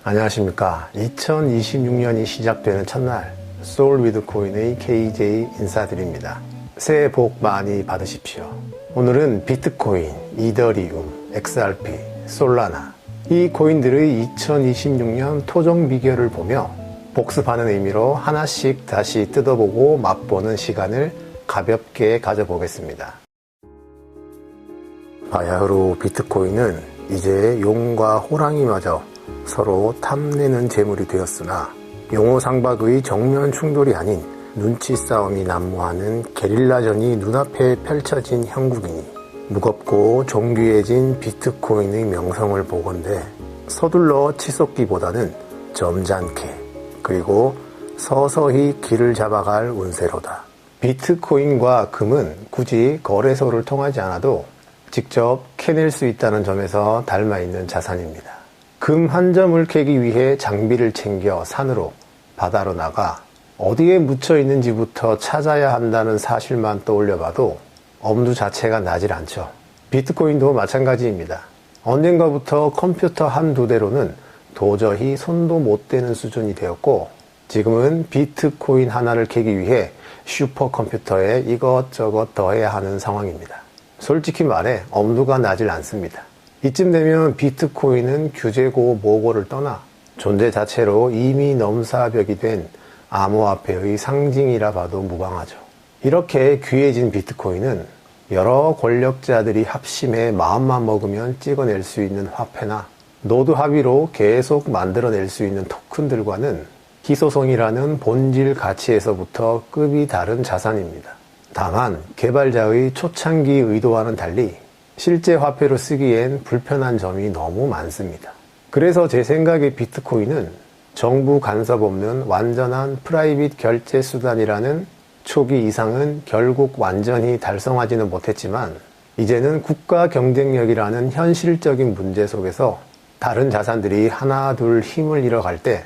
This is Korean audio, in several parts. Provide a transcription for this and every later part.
안녕하십니까. 2026년이 시작되는 첫날 솔위드코인의 KJ 인사드립니다. 새해 복 많이 받으십시오. 오늘은 비트코인, 이더리움, XRP, 솔라나 이 코인들의 2026년 토종 비결을 보며 복습하는 의미로 하나씩 다시 뜯어보고 맛보는 시간을 가볍게 가져보겠습니다. 바야흐로 비트코인은 이제 용과 호랑이마저 서로 탐내는 재물이 되었으나 용호상박의 정면 충돌이 아닌 눈치 싸움이 난무하는 게릴라전이 눈앞에 펼쳐진 형국이니 무겁고 존귀해진 비트코인의 명성을 보건대 서둘러 치솟기보다는 점잖게 그리고 서서히 길을 잡아갈 운세로다. 비트코인과 금은 굳이 거래소를 통하지 않아도 직접 캐낼 수 있다는 점에서 닮아있는 자산입니다. 금 한 점을 캐기 위해 장비를 챙겨 산으로, 바다로 나가 어디에 묻혀 있는지부터 찾아야 한다는 사실만 떠올려봐도 엄두 자체가 나질 않죠. 비트코인도 마찬가지입니다. 언젠가부터 컴퓨터 한두 대로는 도저히 손도 못 대는 수준이 되었고 지금은 비트코인 하나를 캐기 위해 슈퍼컴퓨터에 이것저것 더해야 하는 상황입니다. 솔직히 말해 엄두가 나질 않습니다. 이쯤 되면 비트코인은 규제고 뭐고를 떠나 존재 자체로 이미 넘사벽이 된 암호화폐의 상징이라 봐도 무방하죠. 이렇게 귀해진 비트코인은 여러 권력자들이 합심해 마음만 먹으면 찍어낼 수 있는 화폐나 노드 합의로 계속 만들어낼 수 있는 토큰들과는 희소성이라는 본질 가치에서부터 급이 다른 자산입니다. 다만 개발자의 초창기 의도와는 달리 실제 화폐로 쓰기엔 불편한 점이 너무 많습니다. 그래서 제 생각에 비트코인은 정부 간섭 없는 완전한 프라이빗 결제 수단이라는 초기 이상은 결국 완전히 달성하지는 못했지만 이제는 국가 경쟁력이라는 현실적인 문제 속에서 다른 자산들이 하나 둘 힘을 잃어갈 때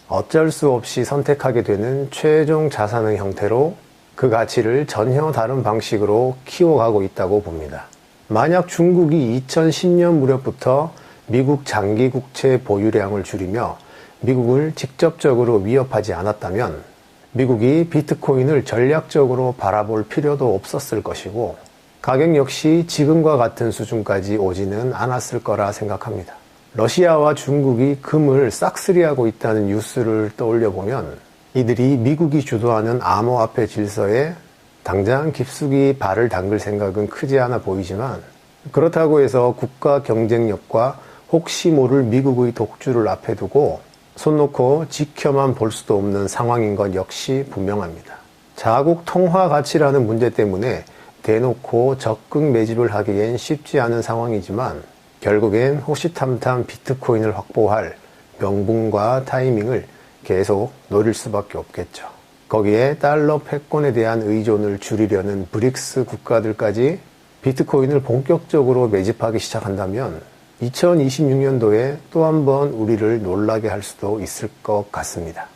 어쩔 수 없이 선택하게 되는 최종 자산의 형태로 그 가치를 전혀 다른 방식으로 키워가고 있다고 봅니다. 만약 중국이 2010년 무렵부터 미국 장기 국채 보유량을 줄이며 미국을 직접적으로 위협하지 않았다면 미국이 비트코인을 전략적으로 바라볼 필요도 없었을 것이고 가격 역시 지금과 같은 수준까지 오지는 않았을 거라 생각합니다. 러시아와 중국이 금을 싹쓸이하고 있다는 뉴스를 떠올려보면 이들이 미국이 주도하는 암호화폐 질서에 당장 깊숙이 발을 담글 생각은 크지 않아 보이지만 그렇다고 해서 국가 경쟁력과 혹시 모를 미국의 독주를 앞에 두고 손 놓고 지켜만 볼 수도 없는 상황인 것 역시 분명합니다. 자국 통화 가치라는 문제 때문에 대놓고 적극 매집을 하기엔 쉽지 않은 상황이지만 결국엔 호시탐탐 비트코인을 확보할 명분과 타이밍을 계속 노릴 수밖에 없겠죠. 거기에 달러 패권에 대한 의존을 줄이려는 브릭스 국가들까지 비트코인을 본격적으로 매집하기 시작한다면 2026년도에 또 한 번 우리를 놀라게 할 수도 있을 것 같습니다.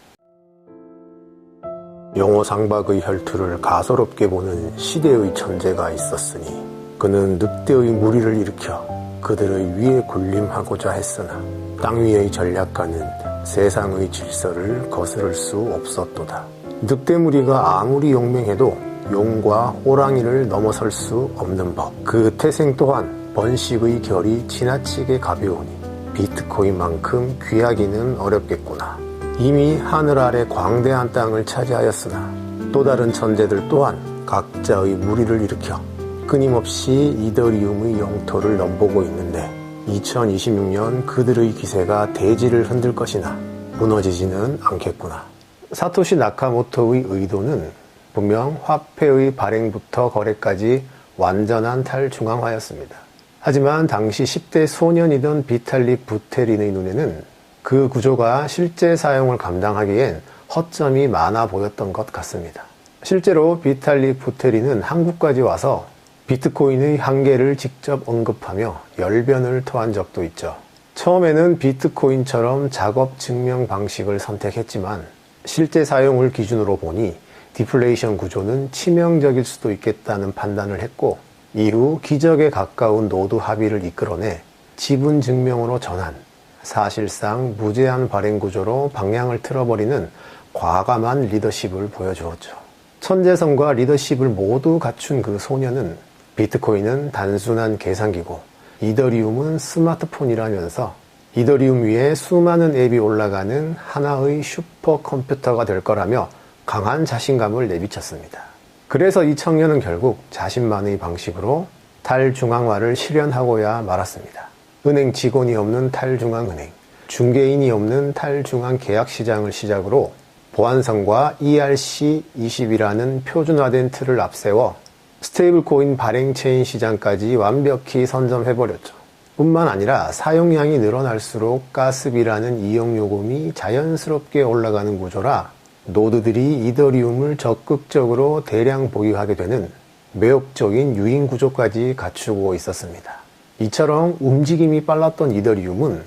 용호상박의 혈투를 가소롭게 보는 시대의 천재가 있었으니 그는 늑대의 무리를 일으켜 그들의 위에 군림하고자 했으나 땅 위의 전략가는 세상의 질서를 거스를 수 없었도다. 늑대 무리가 아무리 용맹해도 용과 호랑이를 넘어설 수 없는 법. 그 태생 또한 번식의 결이 지나치게 가벼우니 비트코인만큼 귀하기는 어렵겠구나. 이미 하늘 아래 광대한 땅을 차지하였으나 또 다른 천재들 또한 각자의 무리를 일으켜 끊임없이 이더리움의 영토를 넘보고 있는데 2026년 그들의 기세가 대지를 흔들 것이나 무너지지는 않겠구나. 사토시 나카모토의 의도는 분명 화폐의 발행부터 거래까지 완전한 탈중앙화였습니다. 하지만 당시 10대 소년이던 비탈릭 부테린의 눈에는 그 구조가 실제 사용을 감당하기엔 허점이 많아 보였던 것 같습니다. 실제로 비탈릭 부테린은 한국까지 와서 비트코인의 한계를 직접 언급하며 열변을 토한 적도 있죠. 처음에는 비트코인처럼 작업 증명 방식을 선택했지만 실제 사용을 기준으로 보니 디플레이션 구조는 치명적일 수도 있겠다는 판단을 했고 이후 기적에 가까운 노드 합의를 이끌어내 지분 증명으로 전환, 사실상 무제한 발행 구조로 방향을 틀어버리는 과감한 리더십을 보여주었죠. 천재성과 리더십을 모두 갖춘 그 소녀는 비트코인은 단순한 계산기고 이더리움은 스마트폰이라면서 이더리움 위에 수많은 앱이 올라가는 하나의 슈퍼컴퓨터가 될 거라며 강한 자신감을 내비쳤습니다. 그래서 이 청년은 결국 자신만의 방식으로 탈중앙화를 실현하고야 말았습니다. 은행 직원이 없는 탈중앙은행, 중개인이 없는 탈중앙 계약시장을 시작으로 보안성과 ERC20이라는 표준화된 틀을 앞세워 스테이블코인 발행 체인 시장까지 완벽히 선점해버렸죠. 뿐만 아니라 사용량이 늘어날수록 가스비라는 이용요금이 자연스럽게 올라가는 구조라 노드들이 이더리움을 적극적으로 대량 보유하게 되는 매혹적인 유인 구조까지 갖추고 있었습니다. 이처럼 움직임이 빨랐던 이더리움은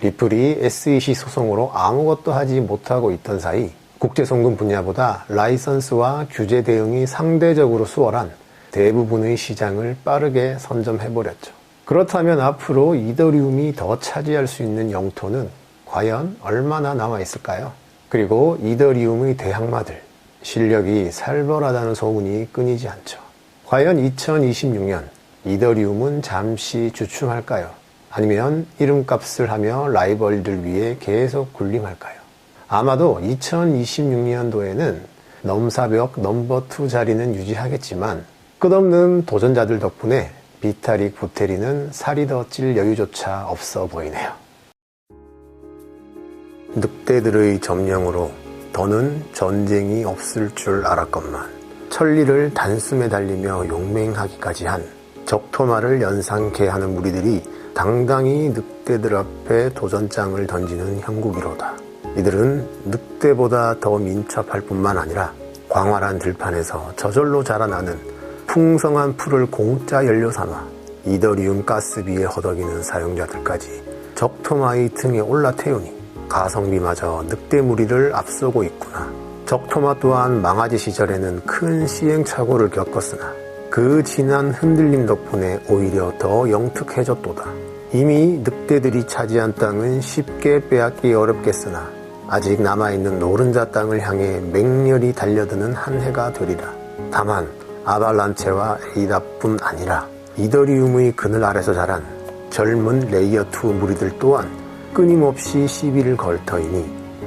리플이 SEC 소송으로 아무것도 하지 못하고 있던 사이 국제송금 분야보다 라이선스와 규제 대응이 상대적으로 수월한 대부분의 시장을 빠르게 선점해버렸죠. 그렇다면 앞으로 이더리움이 더 차지할 수 있는 영토는 과연 얼마나 남아있을까요? 그리고 이더리움의 대항마들, 실력이 살벌하다는 소문이 끊이지 않죠. 과연 2026년 이더리움은 잠시 주춤할까요? 아니면 이름값을 하며 라이벌들 위해 계속 군림할까요? 아마도 2026년도에는 넘사벽 넘버 2 자리는 유지하겠지만 끝없는 도전자들 덕분에 비탈릭 부테리는 살이 더 찔 여유조차 없어 보이네요. 늑대들의 점령으로 더는 전쟁이 없을 줄 알았건만 천리를 단숨에 달리며 용맹하기까지 한 적토마를 연상케 하는 무리들이 당당히 늑대들 앞에 도전장을 던지는 형국이로다. 이들은 늑대보다 더 민첩할 뿐만 아니라 광활한 들판에서 저절로 자라나는 풍성한 풀을 공짜 연료 삼아 이더리움 가스비에 허덕이는 사용자들까지 적토마의 등에 올라태우니 가성비마저 늑대 무리를 앞서고 있구나. 적토마 또한 망아지 시절에는 큰 시행착오를 겪었으나 그 진한 흔들림 덕분에 오히려 더 영특해졌도다. 이미 늑대들이 차지한 땅은 쉽게 빼앗기 어렵겠으나 아직 남아있는 노른자 땅을 향해 맹렬히 달려드는 한 해가 되리라. 다만 아발란체와 에이다뿐 아니라 이더리움의 그늘 아래서 자란 젊은 레이어2 무리들 또한 끊임없이 시비를 걸 터이니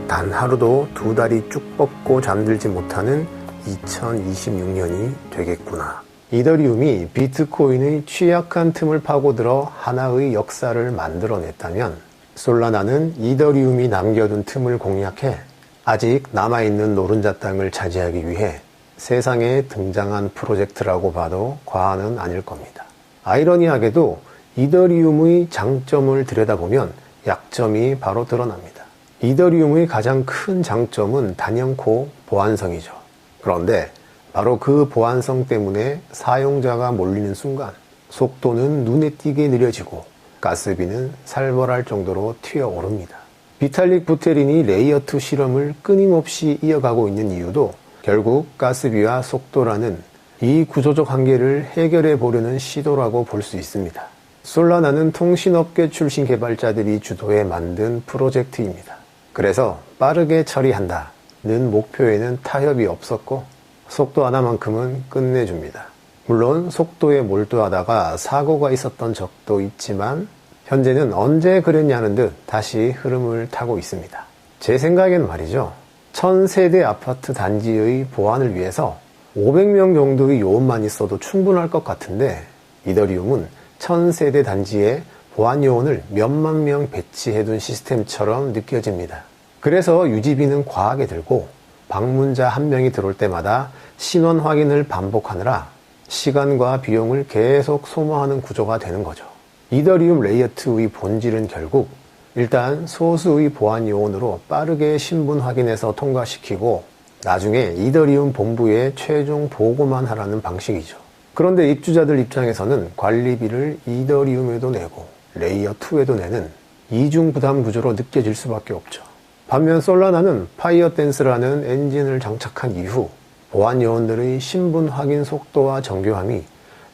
단 하루도 두 다리 쭉 뻗고 잠들지 못하는 2026년이 되겠구나. 이더리움이 비트코인의 취약한 틈을 파고들어 하나의 역사를 만들어냈다면 솔라나는 이더리움이 남겨둔 틈을 공략해 아직 남아있는 노른자 땅을 차지하기 위해 세상에 등장한 프로젝트라고 봐도 과언은 아닐 겁니다. 아이러니하게도 이더리움의 장점을 들여다보면 약점이 바로 드러납니다. 이더리움의 가장 큰 장점은 단연코 보안성이죠. 그런데 바로 그 보안성 때문에 사용자가 몰리는 순간 속도는 눈에 띄게 느려지고 가스비는 살벌할 정도로 튀어오릅니다. 비탈릭 부테린이 레이어2 실험을 끊임없이 이어가고 있는 이유도 결국 가스비와 속도라는 이 구조적 한계를 해결해 보려는 시도라고 볼 수 있습니다. 솔라나는 통신업계 출신 개발자들이 주도해 만든 프로젝트입니다. 그래서 빠르게 처리한다는 목표에는 타협이 없었고 속도 하나만큼은 끝내줍니다. 물론 속도에 몰두하다가 사고가 있었던 적도 있지만 현재는 언제 그랬냐는 듯 다시 흐름을 타고 있습니다. 제 생각엔 말이죠. 1000세대 아파트 단지의 보안을 위해서 500명 정도의 요원만 있어도 충분할 것 같은데 이더리움은 1000세대 단지에 보안 요원을 몇만 명 배치해둔 시스템처럼 느껴집니다. 그래서 유지비는 과하게 들고 방문자 한 명이 들어올 때마다 신원 확인을 반복하느라 시간과 비용을 계속 소모하는 구조가 되는 거죠. 이더리움 레이어2의 본질은 결국 일단 소수의 보안 요원으로 빠르게 신분 확인해서 통과시키고 나중에 이더리움 본부에 최종 보고만 하라는 방식이죠. 그런데 입주자들 입장에서는 관리비를 이더리움에도 내고 레이어2에도 내는 이중 부담 구조로 느껴질 수밖에 없죠. 반면 솔라나는 파이어댄스라는 엔진을 장착한 이후 보안 요원들의 신분 확인 속도와 정교함이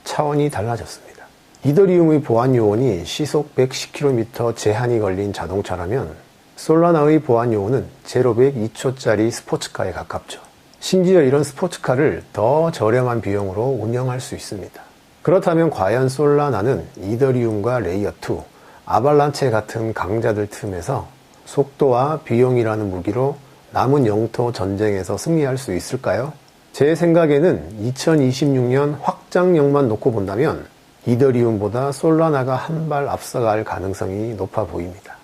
차원이 달라졌습니다. 이더리움의 보안 요원이 시속 110km 제한이 걸린 자동차라면 솔라나의 보안 요원은 제로백 2초짜리 스포츠카에 가깝죠. 심지어 이런 스포츠카를 더 저렴한 비용으로 운영할 수 있습니다. 그렇다면 과연 솔라나는 이더리움과 레이어2, 아발란체 같은 강자들 틈에서 속도와 비용이라는 무기로 남은 영토 전쟁에서 승리할 수 있을까요? 제 생각에는 2026년 확장력만 놓고 본다면 이더리움보다 솔라나가 한 발 앞서갈 가능성이 높아 보입니다.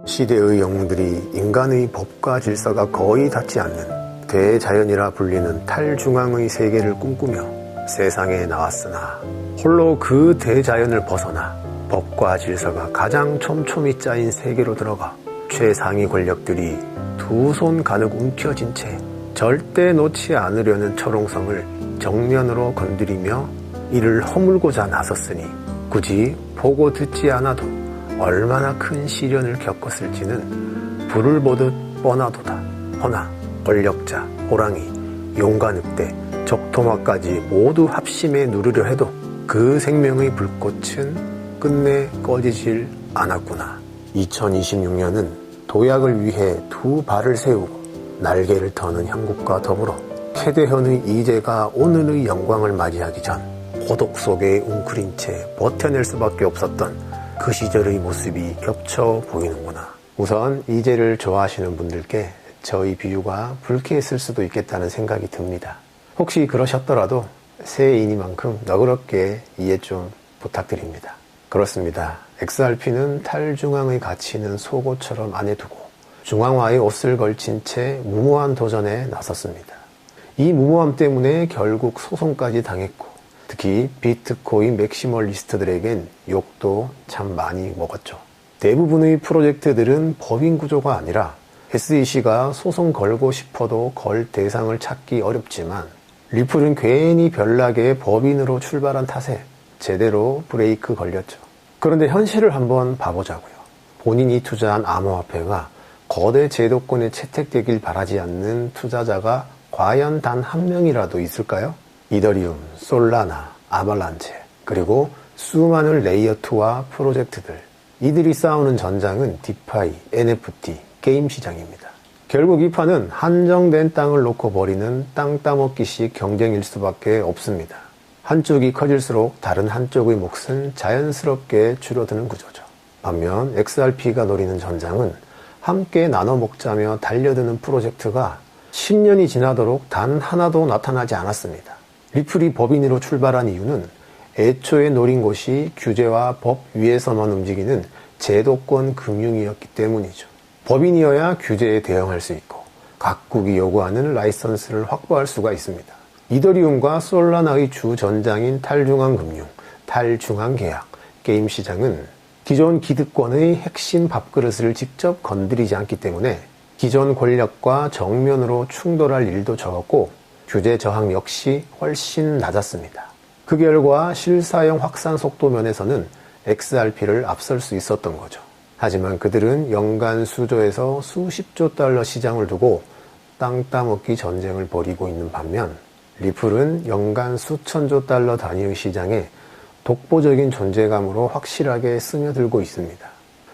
시대의 영웅들이 인간의 법과 질서가 거의 닿지 않는 대자연이라 불리는 탈중앙의 세계를 꿈꾸며 세상에 나왔으나 홀로 그 대자연을 벗어나 법과 질서가 가장 촘촘히 짜인 세계로 들어가 최상위 권력들이 두 손 가득 움켜쥔 채 절대 놓지 않으려는 철옹성을 정면으로 건드리며 이를 허물고자 나섰으니 굳이 보고 듣지 않아도 얼마나 큰 시련을 겪었을지는 불을 보듯 뻔하도다. 허나 권력자, 호랑이, 용과 늑대, 적토마까지 모두 합심해 누르려 해도 그 생명의 불꽃은 끝내 꺼지질 않았구나. 2026년은 도약을 위해 두 발을 세우고 날개를 터는 형국과 더불어 캐대현의 이제가 오늘의 영광을 맞이하기 전 고독 속에 웅크린 채 버텨낼 수밖에 없었던 그 시절의 모습이 겹쳐 보이는구나. 우선 이제를 좋아하시는 분들께 저희 비유가 불쾌했을 수도 있겠다는 생각이 듭니다. 혹시 그러셨더라도 새해이니만큼 너그럽게 이해 좀 부탁드립니다. 그렇습니다. XRP는 탈중앙의 가치는 속옷처럼 안에 두고 중앙화의 옷을 걸친 채 무모한 도전에 나섰습니다. 이 무모함 때문에 결국 소송까지 당했고 특히 비트코인 맥시멀리스트들에겐 욕도 참 많이 먹었죠. 대부분의 프로젝트들은 법인 구조가 아니라 SEC가 소송 걸고 싶어도 걸 대상을 찾기 어렵지만 리플은 괜히 별나게 법인으로 출발한 탓에 제대로 브레이크 걸렸죠. 그런데 현실을 한번 봐보자고요. 본인이 투자한 암호화폐가 거대 제도권에 채택되길 바라지 않는 투자자가 과연 단 한 명이라도 있을까요? 이더리움, 솔라나, 아발란체, 그리고 수많은 레이어2와 프로젝트들. 이들이 싸우는 전장은 디파이, NFT, 게임 시장입니다. 결국 이 판은 한정된 땅을 놓고 벌이는 땅 따먹기식 경쟁일 수밖에 없습니다. 한쪽이 커질수록 다른 한쪽의 몫은 자연스럽게 줄어드는 구조죠. 반면 XRP가 노리는 전장은 함께 나눠 먹자며 달려드는 프로젝트가 10년이 지나도록 단 하나도 나타나지 않았습니다. 리플이 법인으로 출발한 이유는 애초에 노린 곳이 규제와 법 위에서만 움직이는 제도권 금융이었기 때문이죠. 법인이어야 규제에 대응할 수 있고 각국이 요구하는 라이선스를 확보할 수가 있습니다. 이더리움과 솔라나의 주 전장인 탈중앙 금융, 탈중앙 계약, 게임 시장은 기존 기득권의 핵심 밥그릇을 직접 건드리지 않기 때문에 기존 권력과 정면으로 충돌할 일도 적었고 규제 저항 역시 훨씬 낮았습니다. 그 결과 실사용 확산 속도 면에서는 XRP를 앞설 수 있었던 거죠. 하지만 그들은 연간 수조에서 수십조 달러 시장을 두고 땅 따먹기 전쟁을 벌이고 있는 반면 리플은 연간 수천조 달러 단위의 시장에 독보적인 존재감으로 확실하게 스며들고 있습니다.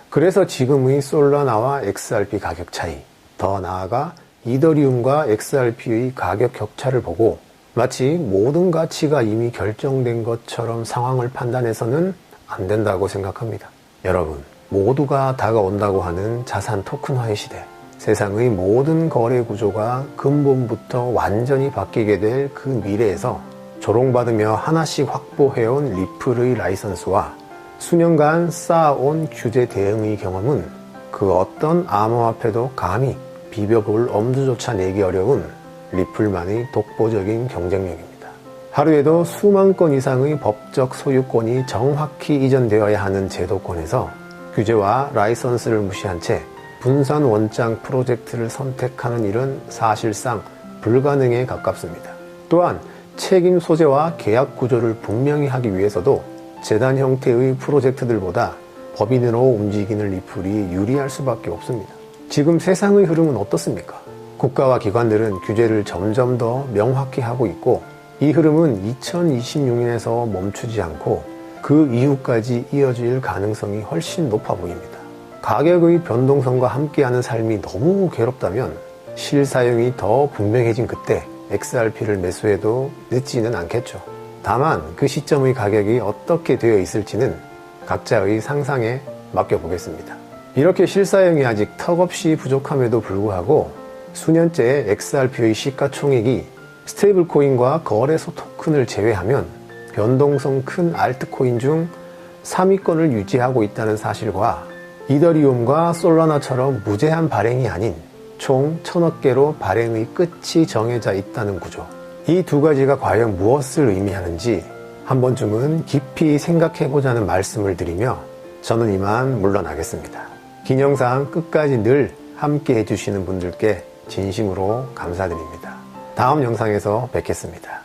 그래서 지금의 솔라나와 XRP 가격 차이, 더 나아가 이더리움과 XRP의 가격 격차를 보고 마치 모든 가치가 이미 결정된 것처럼 상황을 판단해서는 안 된다고 생각합니다. 여러분, 모두가 다가온다고 하는 자산 토큰화의 시대, 세상의 모든 거래 구조가 근본부터 완전히 바뀌게 될 그 미래에서 조롱받으며 하나씩 확보해온 리플의 라이선스와 수년간 쌓아온 규제 대응의 경험은 그 어떤 암호화폐도 감히 비벼볼 엄두조차 내기 어려운 리플만의 독보적인 경쟁력입니다. 하루에도 수만 건 이상의 법적 소유권이 정확히 이전되어야 하는 제도권에서 규제와 라이선스를 무시한 채 분산 원장 프로젝트를 선택하는 일은 사실상 불가능에 가깝습니다. 또한 책임 소재와 계약 구조를 분명히 하기 위해서도 재단 형태의 프로젝트들보다 법인으로 움직이는 리플이 유리할 수밖에 없습니다. 지금 세상의 흐름은 어떻습니까? 국가와 기관들은 규제를 점점 더 명확히 하고 있고 이 흐름은 2026년에서 멈추지 않고 그 이후까지 이어질 가능성이 훨씬 높아 보입니다. 가격의 변동성과 함께하는 삶이 너무 괴롭다면 실사용이 더 분명해진 그때 XRP를 매수해도 늦지는 않겠죠. 다만 그 시점의 가격이 어떻게 되어 있을지는 각자의 상상에 맡겨보겠습니다. 이렇게 실사용이 아직 턱없이 부족함에도 불구하고 수년째 XRP의 시가총액이 스테이블코인과 거래소 토큰을 제외하면 변동성 큰 알트코인 중 3위권을 유지하고 있다는 사실과 이더리움과 솔라나처럼 무제한 발행이 아닌 총 1000억 개로 발행의 끝이 정해져 있다는 구조. 이 두 가지가 과연 무엇을 의미하는지 한 번쯤은 깊이 생각해보자는 말씀을 드리며 저는 이만 물러나겠습니다. 긴 영상 끝까지 늘 함께 해주시는 분들께 진심으로 감사드립니다. 다음 영상에서 뵙겠습니다.